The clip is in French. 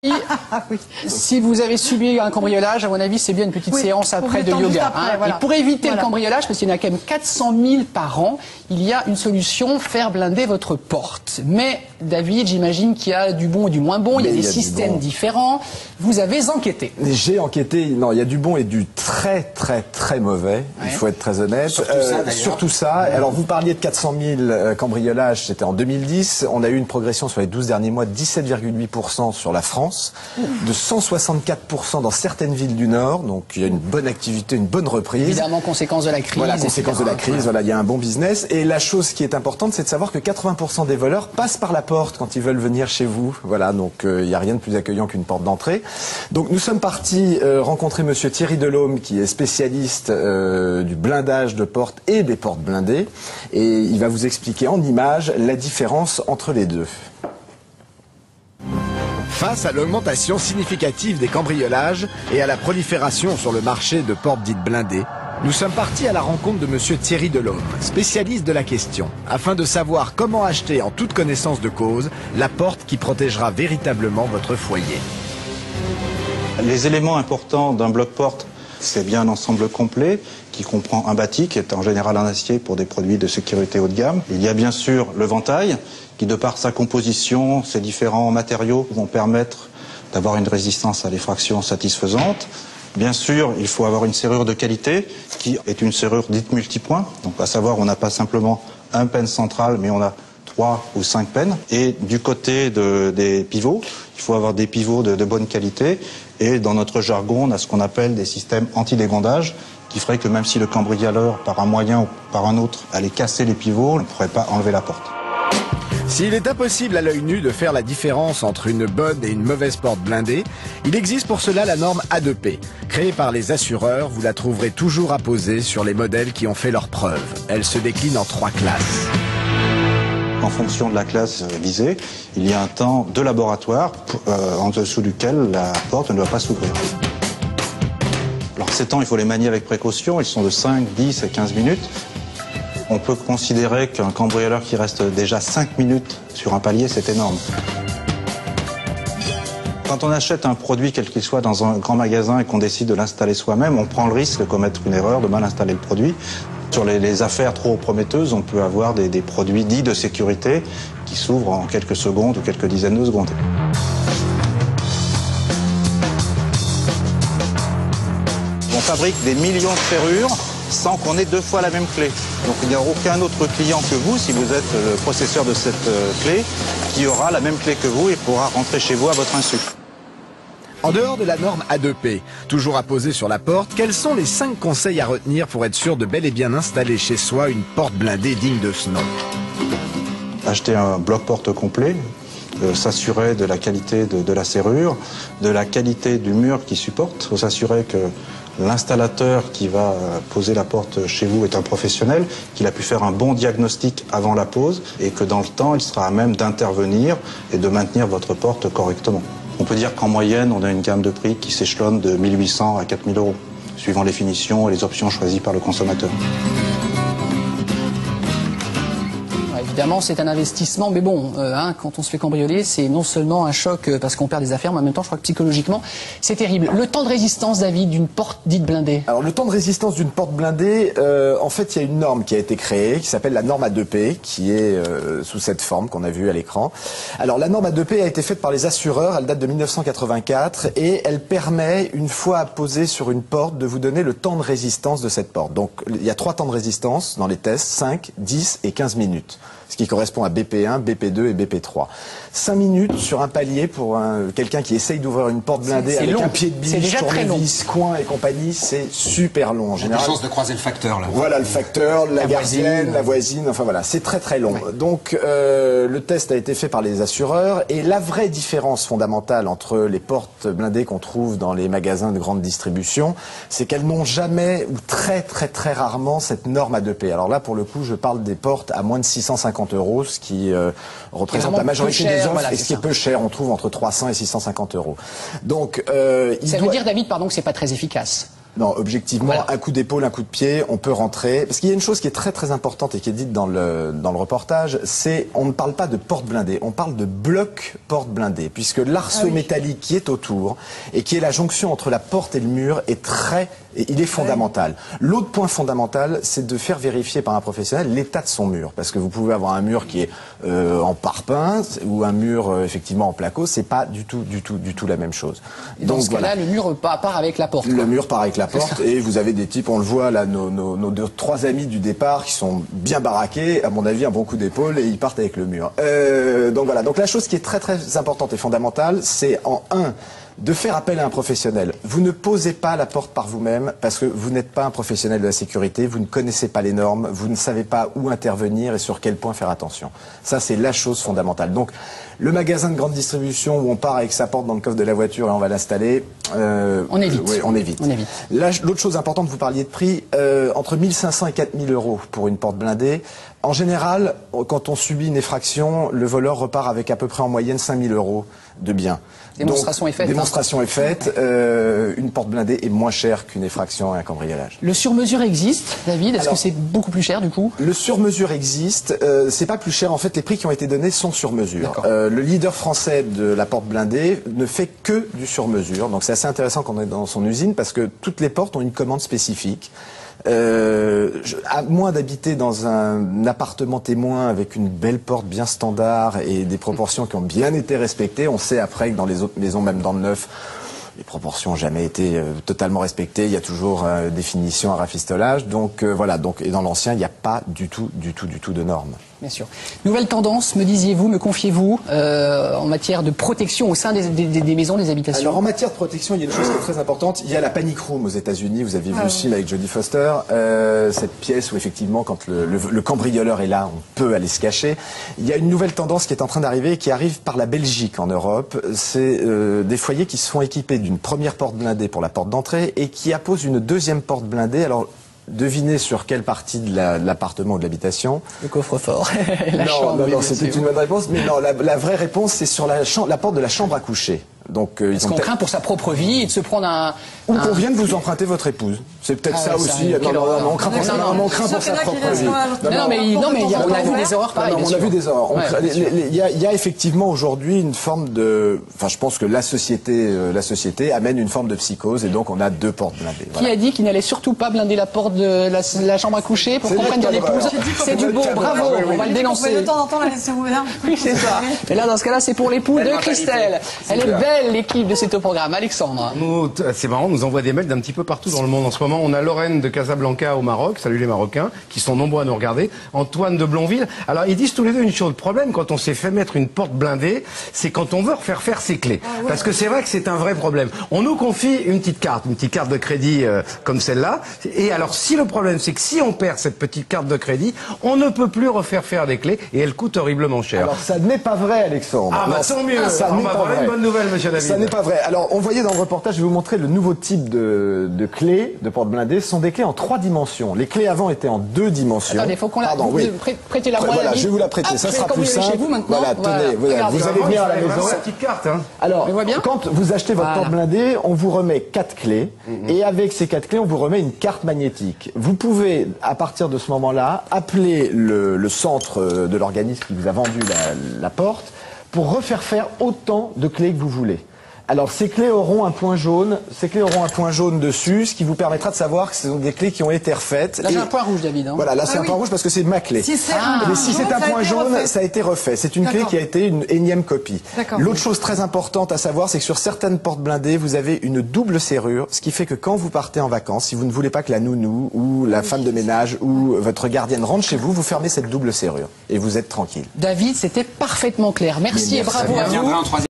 Oui. Si vous avez subi un cambriolage, à mon avis, c'est bien une petite séance après de yoga. Après, voilà. Et pour éviter le cambriolage, parce qu'il y en a quand même 400 000 par an, il y a une solution, faire blinder votre porte. Mais David, j'imagine qu'il y a du bon et du moins bon, il y a des systèmes différents. Vous avez enquêté. J'ai enquêté, non, il y a du bon et du très mauvais, il faut être très honnête. Surtout ça. Alors vous parliez de 400 000 cambriolages, c'était en 2010. On a eu une progression sur les 12 derniers mois de 17,8% sur la France. De 164% dans certaines villes du Nord, donc il y a une bonne activité, une bonne reprise. Évidemment, conséquence de la crise. Voilà, conséquence de la crise, voilà, il y a un bon business. Et la chose qui est importante, c'est de savoir que 80% des voleurs passent par la porte quand ils veulent venir chez vous. Voilà, donc il n'y a rien de plus accueillant qu'une porte d'entrée. Donc nous sommes partis rencontrer monsieur Thierry Delhomme, qui est spécialiste du blindage de portes et des portes blindées. Et il va vous expliquer en images la différence entre les deux. Face à l'augmentation significative des cambriolages et à la prolifération sur le marché de portes dites blindées, nous sommes partis à la rencontre de monsieur Thierry Delhomme, spécialiste de la question, afin de savoir comment acheter en toute connaissance de cause la porte qui protégera véritablement votre foyer. Les éléments importants d'un bloc-porte, c'est bien un ensemble complet qui comprend un bâti qui est en général en acier pour des produits de sécurité haut de gamme. Il y a bien sûr le ventail qui, de par sa composition, ses différents matériaux, vont permettre d'avoir une résistance à l'effraction satisfaisante. Bien sûr, il faut avoir une serrure de qualité qui est une serrure dite multipoint. Donc à savoir, on n'a pas simplement un pin central, mais on a 3 ou 5 pins. Et du côté des pivots, il faut avoir des pivots de bonne qualité. Et dans notre jargon, on a ce qu'on appelle des systèmes anti-dégondage, qui ferait que même si le cambrioleur, par un moyen ou par un autre, allait casser les pivots, on ne pourrait pas enlever la porte. S'il est impossible à l'œil nu de faire la différence entre une bonne et une mauvaise porte blindée, il existe pour cela la norme A2P. Créée par les assureurs, vous la trouverez toujours apposée sur les modèles qui ont fait leurs preuves. Elle se décline en 3 classes. En fonction de la classe visée, il y a un temps de laboratoire en dessous duquel la porte ne doit pas s'ouvrir. Alors ces temps, il faut les manier avec précaution, ils sont de 5, 10 et 15 minutes. On peut considérer qu'un cambrioleur qui reste déjà 5 minutes sur un palier, c'est énorme. Quand on achète un produit, quel qu'il soit, dans un grand magasin et qu'on décide de l'installer soi-même, on prend le risque de commettre une erreur, de mal installer le produit. Sur les affaires trop prometteuses, on peut avoir des produits dits de sécurité qui s'ouvrent en quelques secondes ou quelques dizaines de secondes. On fabrique des millions de serrures sans qu'on ait 2 fois la même clé. Donc il n'y a aucun autre client que vous, si vous êtes le possesseur de cette clé, qui aura la même clé que vous et pourra rentrer chez vous à votre insu. En dehors de la norme A2P, toujours apposée sur la porte, quels sont les 5 conseils à retenir pour être sûr de bel et bien installer chez soi une porte blindée digne de ce nom? Acheter un bloc-porte complet, s'assurer de la qualité de la serrure, de la qualité du mur qui supporte. Il faut s'assurer que l'installateur qui va poser la porte chez vous est un professionnel, qu'il a pu faire un bon diagnostic avant la pose et que dans le temps, il sera à même d'intervenir et de maintenir votre porte correctement. On peut dire qu'en moyenne, on a une gamme de prix qui s'échelonne de 1 800 à 4 000 euros, suivant les finitions et les options choisies par le consommateur. Évidemment, c'est un investissement, mais bon, quand on se fait cambrioler, c'est non seulement un choc parce qu'on perd des affaires, mais en même temps, je crois que psychologiquement, c'est terrible. Le temps de résistance, David, d'une porte dite blindée? Alors, le temps de résistance d'une porte blindée, en fait, il y a une norme qui a été créée, qui s'appelle la norme A2P, qui est sous cette forme qu'on a vue à l'écran. Alors, la norme A2P a été faite par les assureurs, elle date de 1984, et elle permet, une fois apposée sur une porte, de vous donner le temps de résistance de cette porte. Donc, il y a 3 temps de résistance dans les tests, 5, 10 et 15 minutes. Ce qui correspond à BP1, BP2 et BP3. 5 minutes sur un palier pour quelqu'un qui essaye d'ouvrir une porte blindée avec long. Un pied de biche, tournevis, coin et compagnie, c'est super long. En général, il y a des chances de croiser le facteur là. Voilà, le facteur, la gardienne, la voisine, enfin voilà, c'est très long. Ouais. Donc le test a été fait par les assureurs et la vraie différence fondamentale entre les portes blindées qu'on trouve dans les magasins de grande distribution, c'est qu'elles n'ont jamais ou très rarement cette norme A2P. Alors là, pour le coup, je parle des portes à moins de 650 €, ce qui représente la majorité des offres, et ce qui est peu cher, on trouve entre 300 et 650 €. Donc, ça veut dire, David, pardon, que c'est pas très efficace. Non, objectivement, voilà. Un coup d'épaule, un coup de pied, on peut rentrer. Parce qu'il y a une chose qui est très très importante et qui est dite dans le reportage, c'est on ne parle pas de porte blindée, on parle de bloc porte blindée, puisque l'arceau métallique qui est autour et qui est la jonction entre la porte et le mur est il est fondamental. L'autre point fondamental, c'est de faire vérifier par un professionnel l'état de son mur, parce que vous pouvez avoir un mur qui est en parpaing ou un mur effectivement en placo, c'est pas du tout la même chose. Et donc dans ce cas-là, le mur part avec la porte. Le mur part avec la porte et vous avez des types, on le voit là, nos trois amis du départ qui sont bien baraqués, à mon avis un bon coup d'épaule et ils partent avec le mur. Donc voilà, donc la chose qui est très très importante et fondamentale, c'est de faire appel à un professionnel. Vous ne posez pas la porte par vous-même parce que vous n'êtes pas un professionnel de la sécurité, vous ne connaissez pas les normes, vous ne savez pas où intervenir et sur quel point faire attention. Ça, c'est la chose fondamentale. Donc, le magasin de grande distribution où on part avec sa porte dans le coffre de la voiture et on va l'installer, on évite. Oui, on évite. Là, l'autre chose importante, vous parliez de prix, entre 1 500 et 4 000 euros pour une porte blindée. En général, quand on subit une effraction, le voleur repart avec à peu près en moyenne 5 000 euros de biens. Démonstration est faite. Démonstration est faite. Une porte blindée est moins chère qu'une effraction et un cambriolage. Le sur-mesure existe, David. Est-ce que c'est beaucoup plus cher du coup? Le sur-mesure existe. C'est pas plus cher. En fait, les prix qui ont été donnés sont sur mesure. Le leader français de la porte blindée ne fait que du sur-mesure. Donc c'est assez intéressant quand on est dans son usine parce que toutes les portes ont une commande spécifique. À moins d'habiter dans un appartement témoin avec une belle porte bien standard et des proportions qui ont bien été respectées, on sait après que dans les autres maisons, même dans le neuf, les proportions n'ont jamais été totalement respectées. Il y a toujours des finitions à rafistolage. Donc voilà. Et dans l'ancien, il n'y a pas du tout de normes. Bien sûr. Nouvelle tendance, me disiez-vous, me confiez-vous, en matière de protection au sein des maisons, des habitations? Alors en matière de protection, il y a une chose qui est très importante. Il y a la panic room aux États-Unis. Vous avez vu le film avec Jodie Foster. Cette pièce où effectivement, quand le cambrioleur est là, on peut aller se cacher. Il y a une nouvelle tendance qui est en train d'arriver, qui arrive par la Belgique en Europe. C'est des foyers qui se font équiper d'une première porte blindée pour la porte d'entrée et qui apposent une deuxième porte blindée. Alors devinez sur quelle partie de l'appartement ou de l'habitation? Le coffre-fort. Non, c'était une bonne réponse. Mais non, la vraie réponse, c'est sur la porte de la chambre à coucher. Donc, parce qu'on craint pour sa propre vie et de se prendre ou qu'on vienne vous emprunter votre épouse. C'est peut-être ça aussi. On craint pour sa propre vie. Non, mais on a vu des horreurs pareilles. On a vu des horreurs. Il y a effectivement aujourd'hui une forme de... Enfin, je pense que la société amène une forme de psychose et donc on a deux portes blindées. Qui a dit qu'il n'allait surtout pas blinder la porte de la chambre à coucher pour qu'on prenne de l'épouse? C'est du beau, bravo, on va le dénoncer. De temps en temps la laisser ouverte. Oui, c'est ça. Et là, dans ce cas-là, c'est pour l'époux de Christelle. Elle est belle. L'équipe de C'est au programme. Alexandre. C'est marrant, on nous envoie des mails d'un petit peu partout dans le monde en ce moment. On a Lorraine de Casablanca au Maroc, salut les Marocains, qui sont nombreux à nous regarder. Antoine de Blonville. Alors ils disent tous les deux une chose. Le problème quand on s'est fait mettre une porte blindée, c'est quand on veut refaire faire ses clés. Parce que c'est vrai que c'est un vrai problème. On nous confie une petite carte de crédit comme celle-là. Et alors si le problème c'est que si on perd cette petite carte de crédit, on ne peut plus refaire faire des clés et elles coûtent horriblement cher. Alors ça n'est pas vrai, Alexandre. Ah bah tant mieux. Ça n'est pas vrai. Une bonne nouvelle, monsieur David. Ça n'est pas vrai. Alors, on voyait dans le reportage, je vais vous montrer le nouveau type de clés de porte blindée. Ce sont des clés en 3 dimensions. Les clés avant étaient en 2 dimensions. Attendez, il faut qu'on la... Prêtez-la moi. Voilà, je vais vous la prêter. Ça sera plus simple. Chez vous maintenant. Voilà, tenez, vous allez venir à la maison. La petite carte, hein. Alors, quand vous achetez votre porte blindée, on vous remet 4 clés. Et avec ces 4 clés, on vous remet une carte magnétique. Vous pouvez, à partir de ce moment-là, appeler le centre de l'organisme qui vous a vendu la porte pour refaire faire autant de clés que vous voulez. Alors ces clés auront un point jaune, dessus, ce qui vous permettra de savoir que ce sont des clés qui ont été refaites. Là j'ai un point rouge, David. Hein. Voilà, là c'est un point rouge parce que c'est ma clé. Mais si c'est un point jaune, ça a été refait. C'est une clé qui a été une énième copie. L'autre chose très importante à savoir, c'est que sur certaines portes blindées, vous avez une double serrure, ce qui fait que quand vous partez en vacances, si vous ne voulez pas que la nounou ou la femme de ménage ou votre gardienne rentre chez vous, vous fermez cette double serrure et vous êtes tranquille. David, c'était parfaitement clair. Merci et bravo à vous.